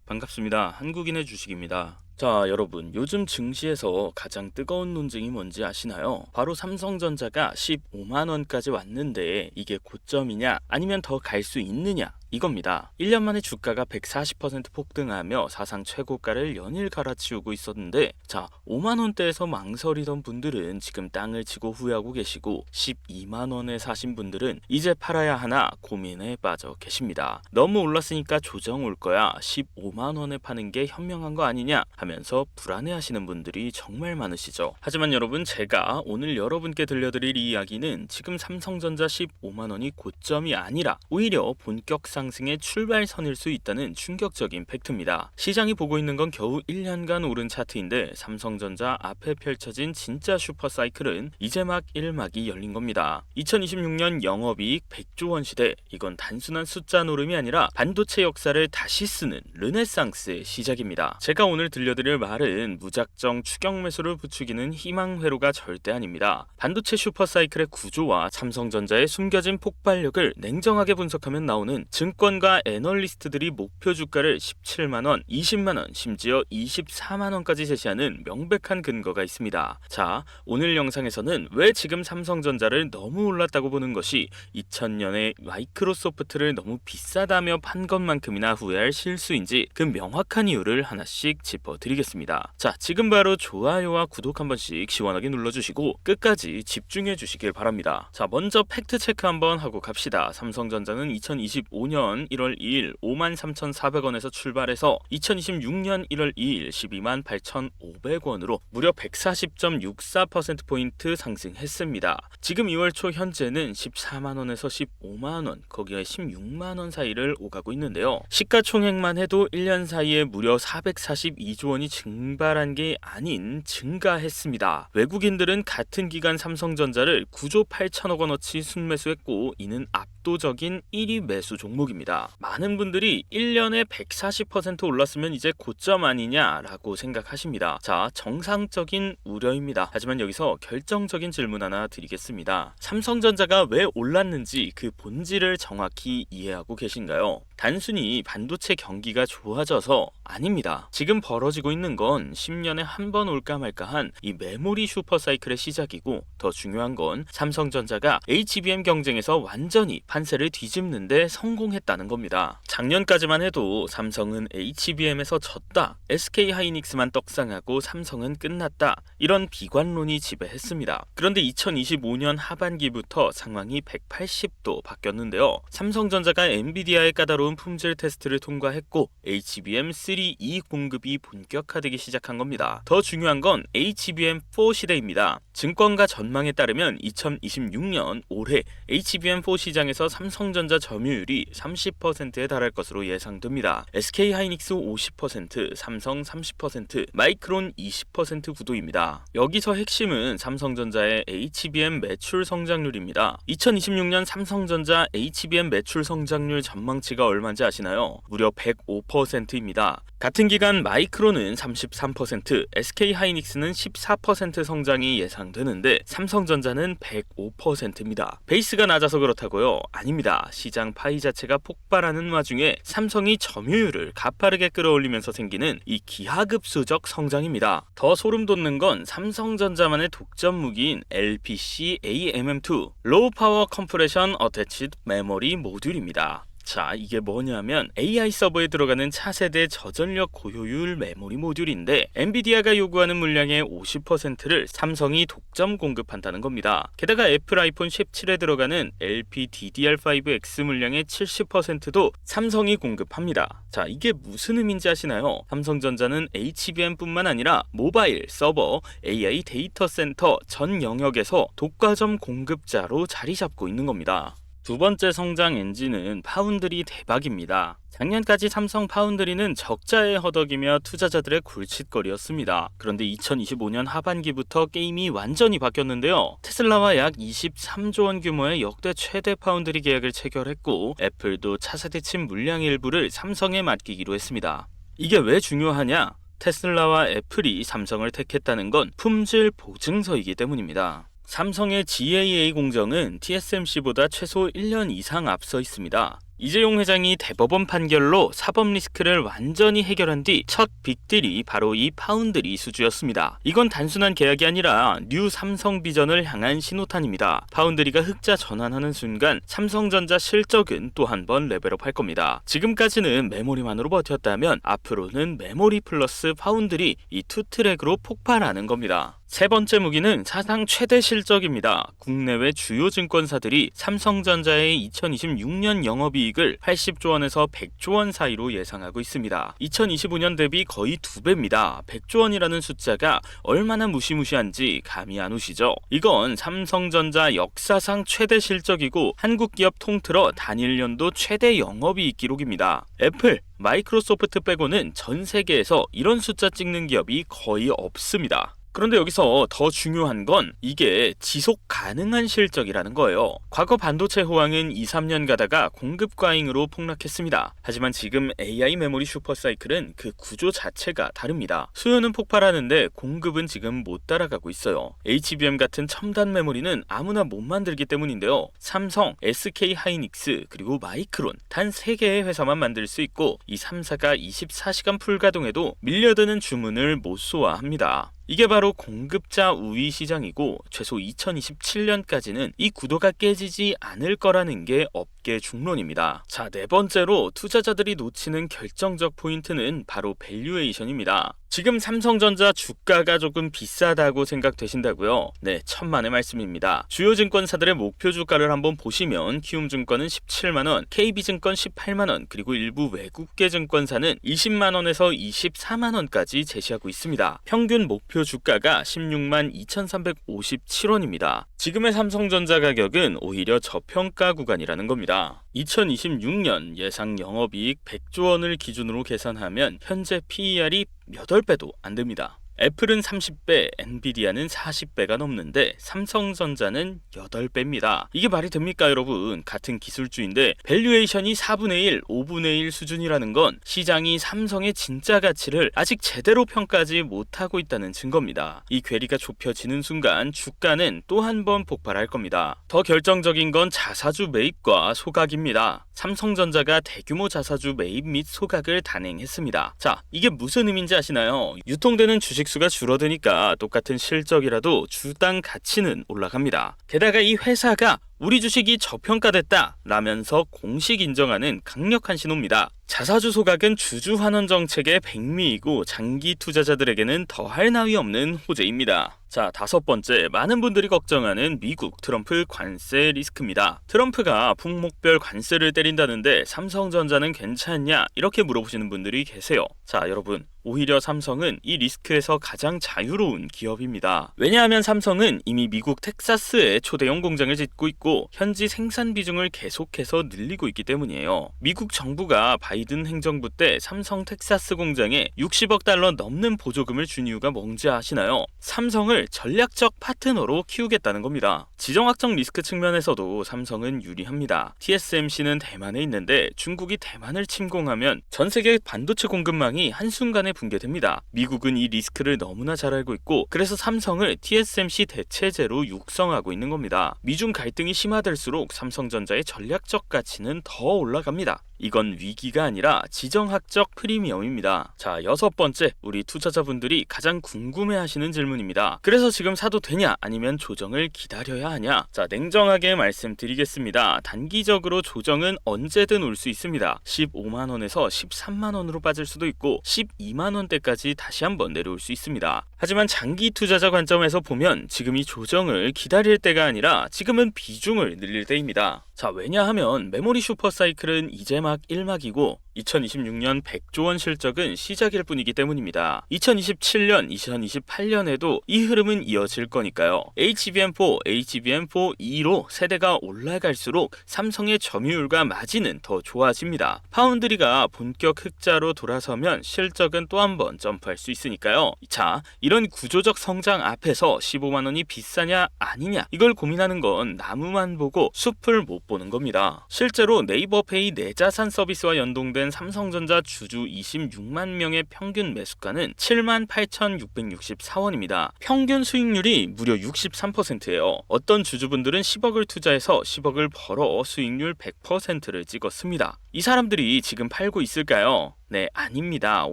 반갑습니다. 한국인의 주식입니다. 자, 여러분, 요즘 증시에서 가장 뜨거운 논쟁이 뭔지 아시나요? 바로 삼성전자가 15만 원까지 왔는데 이게 고점이냐 아니면 더 갈 수 있느냐 이겁니다. 1년 만에 주가가 140% 폭등하며 사상 최고가를 연일 갈아치우고 있었는데, 자, 5만 원대에서 망설이던 분들은 지금 땅을 치고 후회하고 계시고 12만 원에 사신 분들은 이제 팔아야 하나 고민에 빠져 계십니다. 너무 올랐으니까 조정 올 거야, 15만 원에 파는 게 현명한 거 아니냐 하면서 불안해하시는 분들이 정말 많으시죠. 하지만 여러분, 제가 오늘 여러분께 들려드릴 이야기는 지금 삼성전자 15만 원이 고점이 아니라 오히려 본격 상승의 출발선일 수 있다는 충격적인 팩트입니다. 시장이 보고 있는 건 겨우 1년간 오른 차트인데 삼성전자 앞에 펼쳐진 진짜 슈퍼사이클은 이제 막 1막이 열린 겁니다. 2026년 영업이익 100조 원 시대, 이건 단순한 숫자 노름이 아니라 반도체 역사를 다시 쓰는 르네상스의 시작입니다. 제가 오늘 들려드릴 말은 무작정 추격 매수를 부추기는 희망 회로가 절대 아닙니다. 반도체 슈퍼사이클의 구조와 삼성전자의 숨겨진 폭발력을 냉정하게 분석하면 나오는 증권가 애널리스트들이 목표 주가를 17만원, 20만원, 심지어 24만원까지 제시하는 명백한 근거가 있습니다. 자, 오늘 영상에서는 왜 지금 삼성전자를 너무 올랐다고 보는 것이 2000년에 마이크로소프트를 너무 비싸다며 판 것만큼이나 후회할 실수인지 그 명확한 이유를 하나씩 짚어드리겠습니다. 자, 지금 바로 좋아요와 구독 한 번씩 시원하게 눌러주시고 끝까지 집중해 주시길 바랍니다. 자, 먼저 팩트 체크 한번 하고 갑시다. 삼성전자는 2025년 1월 2일 53,400원에서 출발해서 2026년 1월 2일 128,500원으로 무려 140.64%포인트 상승했습니다. 지금 2월 초 현재는 14만원에서 15만원, 거기에 16만원 사이를 오가고 있는데요. 시가총액만 해도 1년 사이에 무려 442조 원이 증발한 게 아닌 증가했습니다. 외국인들은 같은 기간 삼성전자를 9조 8천억 원어치 순매수했고 이는 압도적인 1위 매수 종목입니다. 많은 분들이 1년에 140% 올랐으면 이제 고점 아니냐라고 생각하십니다. 자, 정상적인 우려입니다. 하지만 여기서 결정적인 질문 하나 드리겠습니다. 삼성전자가 왜 올랐는지 그 본질을 정확히 이해하고 계신가요? 단순히 반도체 경기가 좋아져서 아닙니다. 지금 벌어지고 있는 건 10년에 한 번 올까 말까한 이 메모리 슈퍼사이클의 시작이고, 더 중요한 건 삼성전자가 HBM 경쟁에서 완전히 판세를 뒤집는데 성공했다는 겁니다. 작년까지만 해도 삼성은 HBM에서 졌다, SK하이닉스만 떡상하고 삼성은 끝났다, 이런 비관론이 지배했습니다. 그런데 2025년 하반기부터 상황이 180도 바뀌었는데요. 삼성전자가 엔비디아의 까다로운 품질 테스트를 통과했고 HBM3E 공급이 본격화되기 시작한 겁니다. 더 중요한 건 HBM4 시대입니다. 증권가 전망에 따르면 2026년 올해 HBM4 시장에서 삼성전자 점유율이 30%에 달할 것으로 예상됩니다. SK하이닉스 50%, 삼성 30%, 마이크론 20% 구도입니다. 여기서 핵심은 삼성전자의 HBM 매출 성장률입니다. 2026년 삼성전자 HBM 매출 성장률 전망치가 얼마인지 아시나요? 무려 105%입니다. 같은 기간 마이크론은 33%, SK하이닉스는 14% 성장이 예상되는데 삼성전자는 105%입니다. 베이스가 낮아서 그렇다고요? 아닙니다. 시장 파이 자체가 폭발하는 와중에 삼성이 점유율을 가파르게 끌어올리면서 생기는 이 기하급수적 성장입니다. 더 소름 돋는 건 삼성전자만의 독점 무기인 LPC AMM2 로우 파워 컴프레션 어태치드 메모리 모듈입니다. 자, 이게 뭐냐면 AI 서버에 들어가는 차세대 저전력 고효율 메모리 모듈인데 엔비디아가 요구하는 물량의 50%를 삼성이 독점 공급한다는 겁니다. 게다가 애플 아이폰 17에 들어가는 LPDDR5X 물량의 70%도 삼성이 공급합니다. 자, 이게 무슨 의미인지 아시나요? 삼성전자는 HBM뿐만 아니라 모바일, 서버, AI 데이터 센터 전 영역에서 독과점 공급자로 자리 잡고 있는 겁니다. 두 번째 성장 엔진은 파운드리 대박입니다. 작년까지 삼성 파운드리는 적자에 허덕이며 투자자들의 골칫거리였습니다. 그런데 2025년 하반기부터 게임이 완전히 바뀌었는데요. 테슬라와 약 23조 원 규모의 역대 최대 파운드리 계약을 체결했고 애플도 차세대 칩 물량 일부를 삼성에 맡기기로 했습니다. 이게 왜 중요하냐? 테슬라와 애플이 삼성을 택했다는 건 품질 보증서이기 때문입니다. 삼성의 GAA 공정은 TSMC보다 최소 1년 이상 앞서 있습니다. 이재용 회장이 대법원 판결로 사법 리스크를 완전히 해결한 뒤 첫 빅딜이 바로 이 파운드리 수주였습니다. 이건 단순한 계약이 아니라 뉴 삼성 비전을 향한 신호탄입니다. 파운드리가 흑자 전환하는 순간 삼성전자 실적은 또 한 번 레벨업할 겁니다. 지금까지는 메모리만으로 버텼다면 앞으로는 메모리 플러스 파운드리 이 투 트랙으로 폭발하는 겁니다. 세 번째 무기는 사상 최대 실적입니다. 국내외 주요 증권사들이 삼성전자의 2026년 영업이익을 80조 원에서 100조 원 사이로 예상하고 있습니다. 2025년 대비 거의 2배입니다. 100조 원이라는 숫자가 얼마나 무시무시한지 감이 안 오시죠? 이건 삼성전자 역사상 최대 실적이고 한국 기업 통틀어 단일 연도 최대 영업이익 기록입니다. 애플, 마이크로소프트 빼고는 전 세계에서 이런 숫자 찍는 기업이 거의 없습니다. 그런데 여기서 더 중요한 건 이게 지속 가능한 실적이라는 거예요. 과거 반도체 호황은 2, 3년 가다가 공급 과잉으로 폭락했습니다. 하지만 지금 AI 메모리 슈퍼사이클은 그 구조 자체가 다릅니다. 수요는 폭발하는데 공급은 지금 못 따라가고 있어요. HBM 같은 첨단 메모리는 아무나 못 만들기 때문인데요. 삼성, SK 하이닉스, 그리고 마이크론 단 3개의 회사만 만들 수 있고 이 3사가 24시간 풀가동해도 밀려드는 주문을 못 소화합니다. 이게 바로 공급자 우위 시장이고 최소 2027년까지는 이 구도가 깨지지 않을 거라는 게 업계 중론입니다. 자, 네 번째로 투자자들이 놓치는 결정적 포인트는 바로 밸류에이션입니다. 지금 삼성전자 주가가 조금 비싸다고 생각되신다고요? 네, 천만의 말씀입니다. 주요 증권사들의 목표 주가를 한번 보시면 키움증권은 17만원, KB증권 18만원, 그리고 일부 외국계 증권사는 20만원에서 24만원까지 제시하고 있습니다. 평균 목표 주가가 16만 2,357원입니다. 지금의 삼성전자 가격은 오히려 저평가 구간이라는 겁니다. 2026년 예상 영업이익 100조 원을 기준으로 계산하면 현재 PER이 8배도 안 됩니다. 애플은 30배, 엔비디아는 40배가 넘는데 삼성전자는 8배입니다. 이게 말이 됩니까 여러분? 같은 기술주인데 밸류에이션이 4분의 1, 5분의 1 수준이라는 건 시장이 삼성의 진짜 가치를 아직 제대로 평가하지 못하고 있다는 증거입니다. 이 괴리가 좁혀지는 순간 주가는 또 한 번 폭발할 겁니다. 더 결정적인 건 자사주 매입과 소각입니다. 삼성전자가 대규모 자사주 매입 및 소각을 단행했습니다. 자, 이게 무슨 의미인지 아시나요? 유통되는 주식수가 줄어드니까 똑같은 실적이라도 주당 가치는 올라갑니다. 게다가 이 회사가 우리 주식이 저평가됐다 라면서 공식 인정하는 강력한 신호입니다. 자사주 소각은 주주 환원 정책의 백미이고 장기 투자자들에게는 더할 나위 없는 호재입니다. 자, 다섯 번째, 많은 분들이 걱정하는 미국 트럼프 관세 리스크입니다. 트럼프가 품목별 관세를 때린다는데 삼성전자는 괜찮냐? 이렇게 물어보시는 분들이 계세요. 자, 여러분, 오히려 삼성은 이 리스크에서 가장 자유로운 기업입니다. 왜냐하면 삼성은 이미 미국 텍사스에 초대형 공장을 짓고 있고 현지 생산 비중을 계속해서 늘리고 있기 때문이에요. 미국 정부가 바이든 행정부 때 삼성 텍사스 공장에 60억 달러 넘는 보조금을 준 이유가 뭔지 아시나요? 삼성을 전략적 파트너로 키우겠다는 겁니다. 지정학적 리스크 측면에서도 삼성은 유리합니다. TSMC는 대만에 있는데 중국이 대만을 침공하면 전 세계 반도체 공급망이 한순간에 붕괴됩니다. 미국은 이 리스크를 너무나 잘 알고 있고 그래서 삼성을 TSMC 대체제로 육성하고 있는 겁니다. 미중 갈등이 심화될수록 삼성전자의 전략적 가치는 더 올라갑니다. 이건 위기가 아니라 지정학적 프리미엄입니다. 자, 여섯 번째, 우리 투자자분들이 가장 궁금해하시는 질문입니다. 그래서 지금 사도 되냐 아니면 조정을 기다려야 하냐? 자, 냉정하게 말씀드리겠습니다. 단기적으로 조정은 언제든 올 수 있습니다. 15만원에서 13만원으로 빠질 수도 있고 12만원대까지 다시 한번 내려올 수 있습니다. 하지만 장기 투자자 관점에서 보면 지금 이 조정을 기다릴 때가 아니라 지금은 비중을 늘릴 때입니다. 자, 왜냐하면 메모리 슈퍼사이클은 이제 막 1막이고 2026년 100조 원 실적은 시작일 뿐이기 때문입니다. 2027년, 2028년에도 이 흐름은 이어질 거니까요. HBM4, HBM4E로 세대가 올라갈수록 삼성의 점유율과 마진은 더 좋아집니다. 파운드리가 본격 흑자로 돌아서면 실적은 또 한 번 점프할 수 있으니까요. 자, 이런 구조적 성장 앞에서 15만원이 비싸냐 아니냐 이걸 고민하는 건 나무만 보고 숲을 못 엿보는 겁니다. 실제로 네이버페이 내자산 서비스와 연동된 삼성전자 주주 26만 명의 평균 매수가는 78,664원입니다. 평균 수익률이 무려 63%예요. 어떤 주주분들은 10억을 투자해서 10억을 벌어 수익률 100%를 찍었습니다. 이 사람들이 지금 팔고 있을까요? 네, 아닙니다.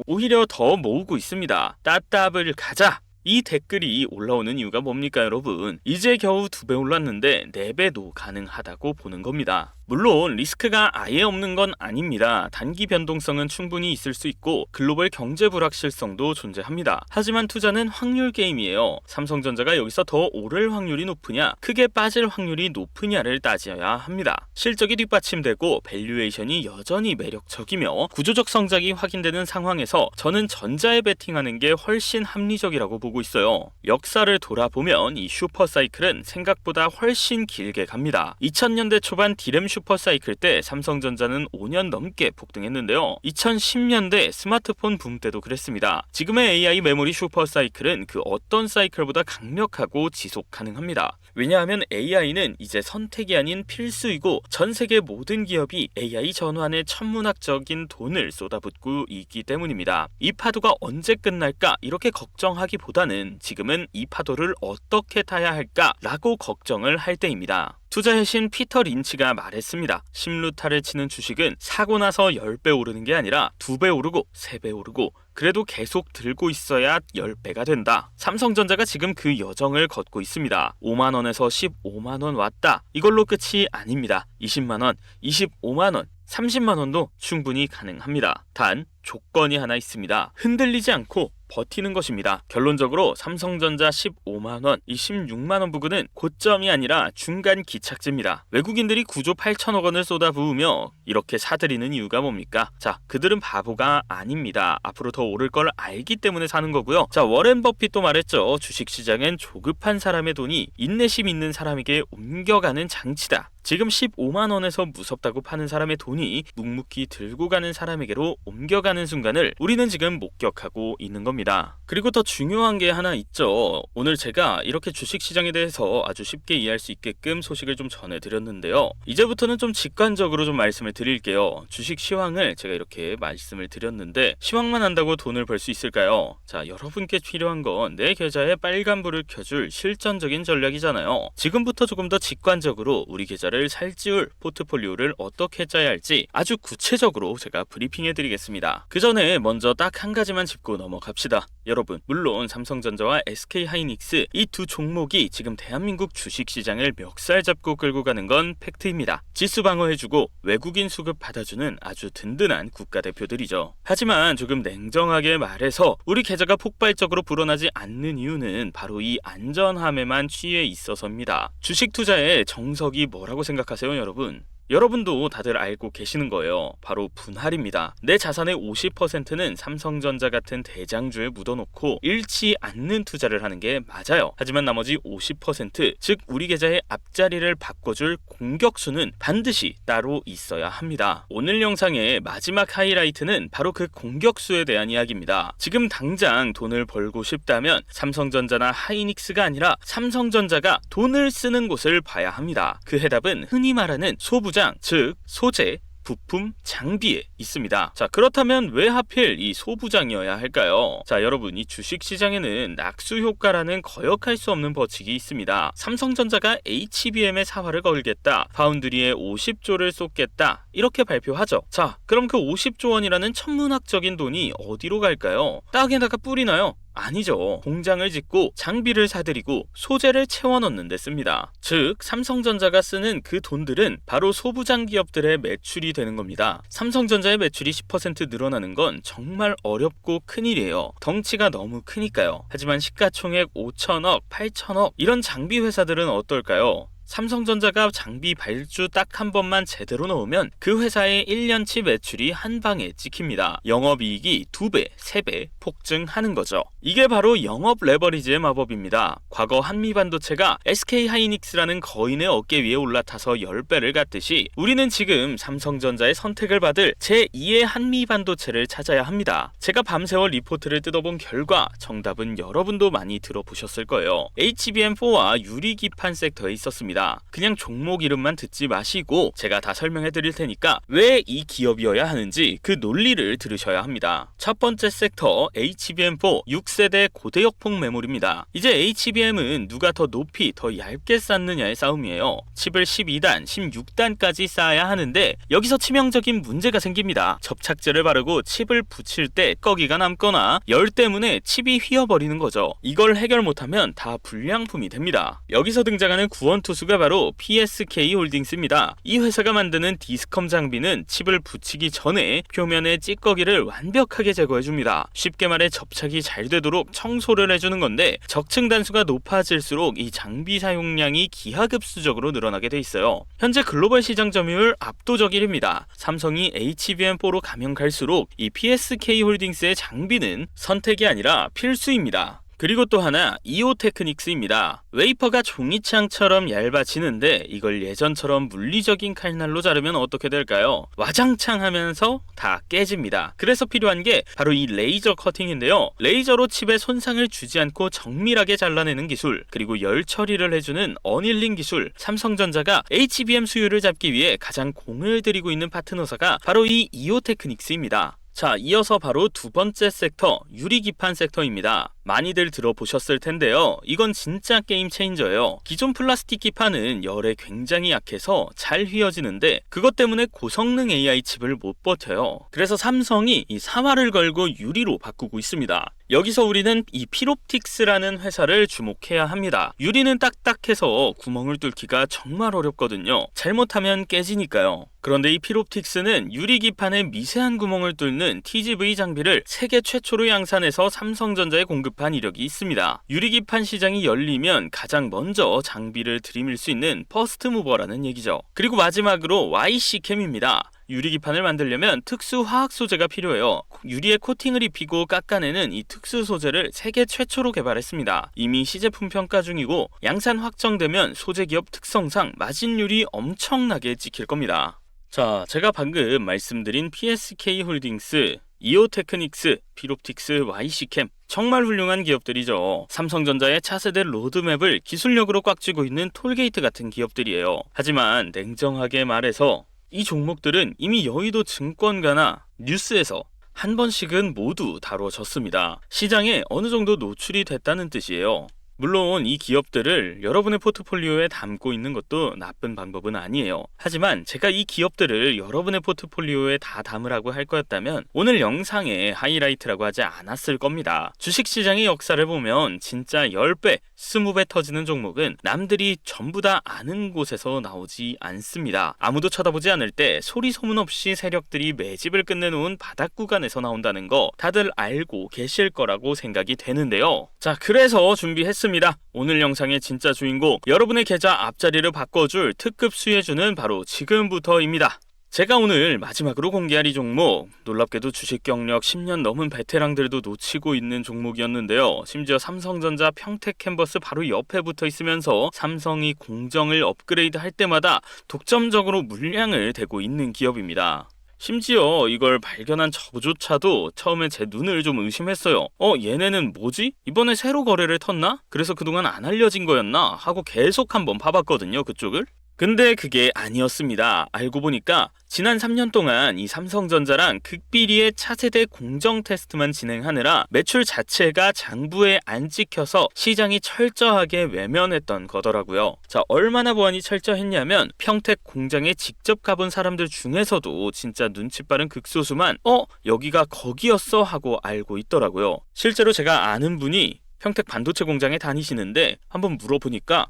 오히려 더 모으고 있습니다. 따따블 가자! 이 댓글이 올라오는 이유가 뭡니까, 여러분? 이제 겨우 2배 올랐는데 4배도 가능하다고 보는 겁니다. 물론 리스크가 아예 없는 건 아닙니다. 단기 변동성은 충분히 있을 수 있고 글로벌 경제 불확실성도 존재합니다. 하지만 투자는 확률 게임이에요. 삼성전자가 여기서 더 오를 확률이 높으냐, 크게 빠질 확률이 높으냐를 따져야 합니다. 실적이 뒷받침되고 밸류에이션이 여전히 매력적이며 구조적 성장이 확인되는 상황에서 저는 전자에 베팅하는 게 훨씬 합리적이라고 보고 있어요. 역사를 돌아보면 이 슈퍼사이클은 생각보다 훨씬 길게 갑니다. 2000년대 초반 디램 슈퍼사이클 때 삼성전자는 5년 넘게 폭등했는데요. 2010년대 스마트폰 붐 때도 그랬습니다. 지금의 AI 메모리 슈퍼사이클은 그 어떤 사이클보다 강력하고 지속 가능합니다. 왜냐하면 AI는 이제 선택이 아닌 필수이고 전 세계 모든 기업이 AI 전환에 천문학적인 돈을 쏟아붓고 있기 때문입니다. 이 파도가 언제 끝날까 이렇게 걱정하기보다는 지금은 이 파도를 어떻게 타야 할까라고 걱정을 할 때입니다. 투자의 신 피터 린치가 말했습니다. 심루타를 치는 주식은 사고 나서 10배 오르는 게 아니라 2배 오르고 3배 오르고 그래도 계속 들고 있어야 10배가 된다. 삼성전자가 지금 그 여정을 걷고 있습니다. 5만원에서 15만원 왔다. 이걸로 끝이 아닙니다. 20만원, 25만원, 30만원도 충분히 가능합니다. 단 조건이 하나 있습니다. 흔들리지 않고 버티는 것입니다. 결론적으로 삼성전자 15만원, 이 16만원 부근은 고점이 아니라 중간 기착지입니다. 외국인들이 9조 8천억 원을 쏟아부으며 이렇게 사들이는 이유가 뭡니까? 자, 그들은 바보가 아닙니다. 앞으로 더 오를 걸 알기 때문에 사는 거고요. 자, 워렌 버핏도 말했죠. 주식시장엔 조급한 사람의 돈이 인내심 있는 사람에게 옮겨가는 장치다. 지금 15만원에서 무섭다고 파는 사람의 돈이 묵묵히 들고 가는 사람에게로 옮겨가는 순간을 우리는 지금 목격하고 있는 겁니다. 그리고 더 중요한 게 하나 있죠. 오늘 제가 이렇게 주식시장에 대해서 아주 쉽게 이해할 수 있게끔 소식을 좀 전해드렸는데요. 이제부터는 좀 직관적으로 좀 말씀을 드릴게요. 주식 시황을 제가 이렇게 말씀을 드렸는데 시황만 한다고 돈을 벌 수 있을까요? 자, 여러분께 필요한 건 내 계좌에 빨간불을 켜줄 실전적인 전략이잖아요. 지금부터 조금 더 직관적으로 우리 계좌를 살찌울 포트폴리오를 어떻게 짜야 할지 아주 구체적으로 제가 브리핑해드리겠습니다. 그 전에 먼저 딱 한 가지만 짚고 넘어갑시다. 여러분, 물론 삼성전자와 SK하이닉스 이 두 종목이 지금 대한민국 주식시장을 멱살 잡고 끌고 가는 건 팩트입니다. 지수 방어해주고 외국인 수급 받아주는 아주 든든한 국가대표들이죠. 하지만 조금 냉정하게 말해서 우리 계좌가 폭발적으로 불어나지 않는 이유는 바로 이 안전함에만 취해 있어서입니다. 주식 투자의 정석이 뭐라고 생각하세요, 여러분? 여러분도 다들 알고 계시는 거예요. 바로 분할입니다. 내 자산의 50%는 삼성전자 같은 대장주에 묻어놓고 잃지 않는 투자를 하는 게 맞아요. 하지만 나머지 50%, 즉 우리 계좌의 앞자리를 바꿔줄 공격수는 반드시 따로 있어야 합니다. 오늘 영상의 마지막 하이라이트는 바로 그 공격수에 대한 이야기입니다. 지금 당장 돈을 벌고 싶다면 삼성전자나 하이닉스가 아니라 삼성전자가 돈을 쓰는 곳을 봐야 합니다. 그 해답은 흔히 말하는 소부장, 즉 소재, 부품, 장비에 있습니다. 자, 그렇다면 왜 하필 이 소부장이어야 할까요? 자, 여러분, 이 주식시장에는 낙수 효과라는 거역할 수 없는 법칙이 있습니다. 삼성전자가 HBM에 사활을 걸겠다, 파운드리에 50조를 쏟겠다, 이렇게 발표하죠. 자, 그럼 그 50조 원이라는 천문학적인 돈이 어디로 갈까요? 땅에다가 뿌리나요? 아니죠. 공장을 짓고 장비를 사들이고 소재를 채워넣는 데 씁니다. 즉 삼성전자가 쓰는 그 돈들은 바로 소부장 기업들의 매출이 되는 겁니다. 삼성전자의 매출이 10% 늘어나는 건 정말 어렵고 큰일이에요. 덩치가 너무 크니까요. 하지만 시가총액 5천억, 8천억 이런 장비 회사들은 어떨까요? 삼성전자가 장비 발주 딱 한 번만 제대로 넣으면 그 회사의 1년치 매출이 한 방에 찍힙니다. 영업이익이 2배, 3배 폭증하는 거죠. 이게 바로 영업 레버리지의 마법입니다. 과거 한미반도체가 SK하이닉스라는 거인의 어깨 위에 올라타서 10배를 갔듯이 우리는 지금 삼성전자의 선택을 받을 제2의 한미반도체를 찾아야 합니다. 제가 밤새워 리포트를 뜯어본 결과 정답은 여러분도 많이 들어보셨을 거예요. HBM4와 유리기판 섹터에 있었습니다. 겁니다. 그냥 종목 이름만 듣지 마시고 제가 다 설명해 드릴 테니까 왜 이 기업이어야 하는지 그 논리를 들으셔야 합니다. 첫 번째 섹터 HBM4 6세대 고대역폭 메모리입니다. 이제 HBM은 누가 더 높이 더 얇게 쌓느냐의 싸움이에요. 칩을 12단, 16단까지 쌓아야 하는데 여기서 치명적인 문제가 생깁니다. 접착제를 바르고 칩을 붙일 때 꺼기가 남거나 열 때문에 칩이 휘어버리는 거죠. 이걸 해결 못하면 다 불량품이 됩니다. 여기서 등장하는 구원투수가 바로 PSK홀딩스입니다. 이 회사가 만드는 디스컴 장비는 칩을 붙이기 전에 표면의 찌꺼기를 완벽하게 제거해줍니다. 쉽게 말해 접착이 잘 되도록 청소를 해주는 건데 적층 단수가 높아질수록 이 장비 사용량이 기하급수적으로 늘어나게 돼 있어요. 현재 글로벌 시장 점유율 압도적 1위입니다. 삼성이 HBM4로 가면 갈수록 이 PSK홀딩스의 장비는 선택이 아니라 필수입니다. 그리고 또 하나 이오테크닉스입니다. 웨이퍼가 종이창처럼 얇아지는데 이걸 예전처럼 물리적인 칼날로 자르면 어떻게 될까요? 와장창 하면서 다 깨집니다. 그래서 필요한 게 바로 이 레이저 커팅인데요. 레이저로 칩에 손상을 주지 않고 정밀하게 잘라내는 기술, 그리고 열 처리를 해주는 어닐링 기술, 삼성전자가 HBM 수요를 잡기 위해 가장 공을 들이고 있는 파트너사가 바로 이 이오테크닉스입니다. 자, 이어서 바로 두 번째 섹터, 유리기판 섹터입니다. 많이들 들어보셨을 텐데요. 이건 진짜 게임 체인저예요. 기존 플라스틱 기판은 열에 굉장히 약해서 잘 휘어지는데 그것 때문에 고성능 AI 칩을 못 버텨요. 그래서 삼성이 이 사활을 걸고 유리로 바꾸고 있습니다. 여기서 우리는 이 필옵틱스라는 회사를 주목해야 합니다. 유리는 딱딱해서 구멍을 뚫기가 정말 어렵거든요. 잘못하면 깨지니까요. 그런데 이 필옵틱스는 유리기판에 미세한 구멍을 뚫는 TGV 장비를 세계 최초로 양산해서 삼성전자에 공급한 이력이 있습니다. 유리기판 시장이 열리면 가장 먼저 장비를 들이밀 수 있는 퍼스트 무버라는 얘기죠. 그리고 마지막으로 YC캠입니다. 유리기판을 만들려면 특수 화학 소재가 필요해요. 유리에 코팅을 입히고 깎아내는 이 특수 소재를 세계 최초로 개발했습니다. 이미 시제품 평가 중이고 양산 확정되면 소재 기업 특성상 마진율이 엄청나게 찍힐 겁니다. 자, 제가 방금 말씀드린 PSK홀딩스, 이오테크닉스, 필옵틱스, YC캠 정말 훌륭한 기업들이죠. 삼성전자의 차세대 로드맵을 기술력으로 꽉 쥐고 있는 톨게이트 같은 기업들이에요. 하지만 냉정하게 말해서 이 종목들은 이미 여의도 증권가나 뉴스에서 한 번씩은 모두 다뤄졌습니다. 시장에 어느 정도 노출이 됐다는 뜻이에요. 물론 이 기업들을 여러분의 포트폴리오에 담고 있는 것도 나쁜 방법은 아니에요. 하지만 제가 이 기업들을 여러분의 포트폴리오에 다 담으라고 할 거였다면 오늘 영상의 하이라이트라고 하지 않았을 겁니다. 주식시장의 역사를 보면 진짜 10배, 20배 터지는 종목은 남들이 전부 다 아는 곳에서 나오지 않습니다. 아무도 쳐다보지 않을 때 소리 소문 없이 세력들이 매집을 끝내놓은 바닥 구간에서 나온다는 거 다들 알고 계실 거라고 생각이 되는데요. 자, 그래서 준비했습니다. 오늘 영상의 진짜 주인공, 여러분의 계좌 앞자리를 바꿔줄 특급 수혜주는 바로 지금부터입니다. 제가 오늘 마지막으로 공개할 이 종목, 놀랍게도 주식 경력 10년 넘은 베테랑들도 놓치고 있는 종목이었는데요. 심지어 삼성전자 평택 캔버스 바로 옆에 붙어 있으면서 삼성이 공정을 업그레이드 할 때마다 독점적으로 물량을 대고 있는 기업입니다. 심지어 이걸 발견한 저조차도 처음에 제 눈을 좀 의심했어요. 얘네는 뭐지? 이번에 새로 거래를 텄나? 그래서 그동안 안 알려진 거였나? 하고 계속 한번 봐봤거든요, 그쪽을. 근데 그게 아니었습니다. 알고 보니까 지난 3년 동안 이 삼성전자랑 극비리의 차세대 공정 테스트만 진행하느라 매출 자체가 장부에 안 찍혀서 시장이 철저하게 외면했던 거더라고요. 자, 얼마나 보안이 철저했냐면 평택 공장에 직접 가본 사람들 중에서도 진짜 눈치 빠른 극소수만 여기가 거기였어 하고 알고 있더라고요. 실제로 제가 아는 분이 평택 반도체 공장에 다니시는데 한번 물어보니까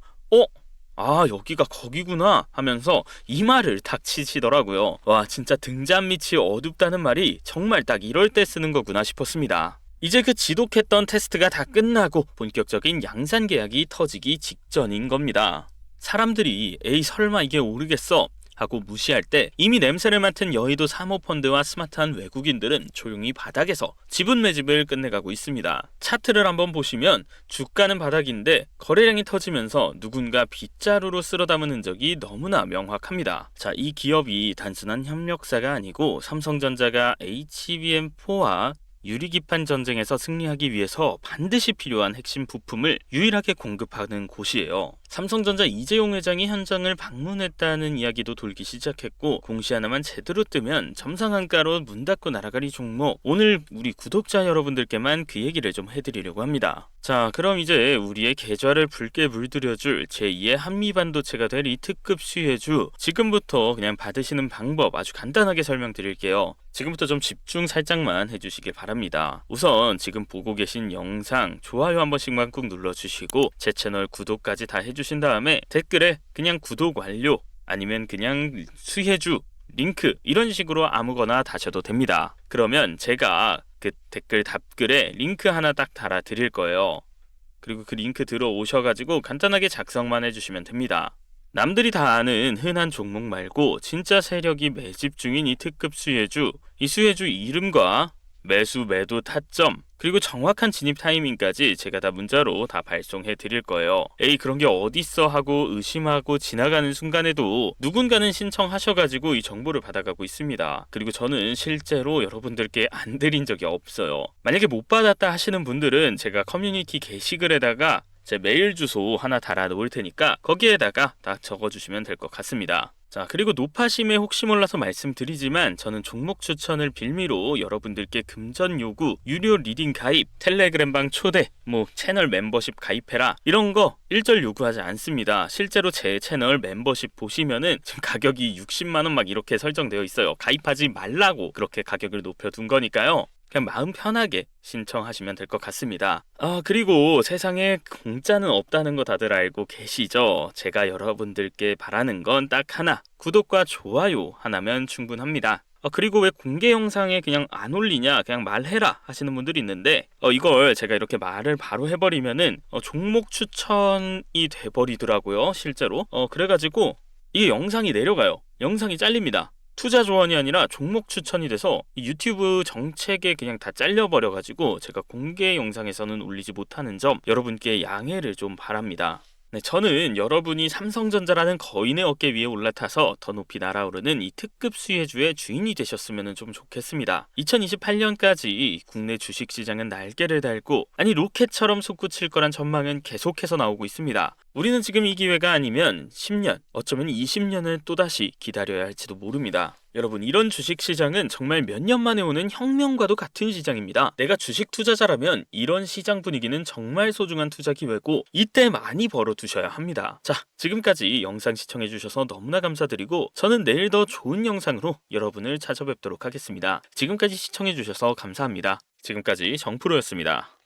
여기가 거기구나 하면서 이 말을 닥치시더라고요. 와, 진짜 등잔 밑이 어둡다는 말이 정말 딱 이럴 때 쓰는 거구나 싶었습니다. 이제 그 지독했던 테스트가 다 끝나고 본격적인 양산 계약이 터지기 직전인 겁니다. 사람들이 에이 설마 이게 오르겠어 하고 무시할 때 이미 냄새를 맡은 여의도 사모펀드와 스마트한 외국인들은 조용히 바닥에서 지분 매집을 끝내가고 있습니다. 차트를 한번 보시면 주가는 바닥인데 거래량이 터지면서 누군가 빗자루로 쓸어 담은 흔적이 너무나 명확합니다. 자, 이 기업이 단순한 협력사가 아니고 삼성전자가 HBM4와 유리기판 전쟁에서 승리하기 위해서 반드시 필요한 핵심 부품을 유일하게 공급하는 곳이에요. 삼성전자 이재용 회장이 현장을 방문했다는 이야기도 돌기 시작했고, 공시 하나만 제대로 뜨면 점상한가로 문 닫고 날아가리 종목. 오늘 우리 구독자 여러분들께만 그 얘기를 좀 해드리려고 합니다. 자, 그럼 이제 우리의 계좌를 붉게 물들여줄 제2의 한미반도체가 될 이 특급 수혜주, 지금부터 그냥 받으시는 방법 아주 간단하게 설명드릴게요. 지금부터 좀 집중 살짝만 해주시길 바랍니다. 우선 지금 보고 계신 영상 좋아요 한 번씩만 꾹 눌러주시고, 제 채널 구독까지 다 해주신 다음에 댓글에 그냥 구독 완료, 아니면 그냥 수혜주 링크, 이런 식으로 아무거나 다셔도 됩니다. 그러면 제가 그 댓글 답글에 링크 하나 딱 달아 드릴 거예요. 그리고 그 링크 들어오셔가지고 간단하게 작성만 해주시면 됩니다. 남들이 다 아는 흔한 종목 말고 진짜 세력이 매집 중인 이 특급 수혜주, 이 수혜주 이름과 매수, 매도, 타점, 그리고 정확한 진입 타이밍까지 제가 다 문자로 다 발송해 드릴 거예요. 에이, 그런 게 어딨어 하고 의심하고 지나가는 순간에도 누군가는 신청하셔가지고 이 정보를 받아가고 있습니다. 그리고 저는 실제로 여러분들께 안 드린 적이 없어요. 만약에 못 받았다 하시는 분들은 제가 커뮤니티 게시글에다가 제 메일 주소 하나 달아 놓을 테니까 거기에다가 딱 적어주시면 될 것 같습니다. 자, 그리고 노파심에 혹시 몰라서 말씀드리지만 저는 종목 추천을 빌미로 여러분들께 금전 요구, 유료 리딩 가입, 텔레그램방 초대, 채널 멤버십 가입해라, 이런 거 일절 요구하지 않습니다. 실제로 제 채널 멤버십 보시면은 지금 가격이 60만원 막 이렇게 설정되어 있어요. 가입하지 말라고 그렇게 가격을 높여둔 거니까요. 그냥 마음 편하게 신청하시면 될 것 같습니다. 그리고 세상에 공짜는 없다는 거 다들 알고 계시죠? 제가 여러분들께 바라는 건 딱 하나, 구독과 좋아요 하나면 충분합니다. 그리고 왜 공개 영상에 그냥 안 올리냐, 그냥 말해라 하시는 분들이 있는데, 이걸 제가 이렇게 말을 바로 해버리면은 종목 추천이 돼버리더라고요, 실제로. 그래가지고 이게 영상이 내려가요. 영상이 잘립니다. 투자 조언이 아니라 종목 추천이 돼서 유튜브 정책에 그냥 다 잘려버려가지고 제가 공개 영상에서는 올리지 못하는 점 여러분께 양해를 좀 바랍니다. 네, 저는 여러분이 삼성전자라는 거인의 어깨 위에 올라타서 더 높이 날아오르는 이 특급 수혜주의 주인이 되셨으면 좀 좋겠습니다. 2028년까지 국내 주식시장은 날개를 달고, 아니 로켓처럼 솟구칠 거란 전망은 계속해서 나오고 있습니다. 우리는 지금 이 기회가 아니면 10년, 어쩌면 20년을 또다시 기다려야 할지도 모릅니다. 여러분, 이런 주식시장은 정말 몇 년 만에 오는 혁명과도 같은 시장입니다. 내가 주식 투자자라면 이런 시장 분위기는 정말 소중한 투자 기회고 이때 많이 벌어두셔야 합니다. 자, 지금까지 영상 시청해주셔서 너무나 감사드리고 저는 내일 더 좋은 영상으로 여러분을 찾아뵙도록 하겠습니다. 지금까지 시청해주셔서 감사합니다. 지금까지 정프로였습니다.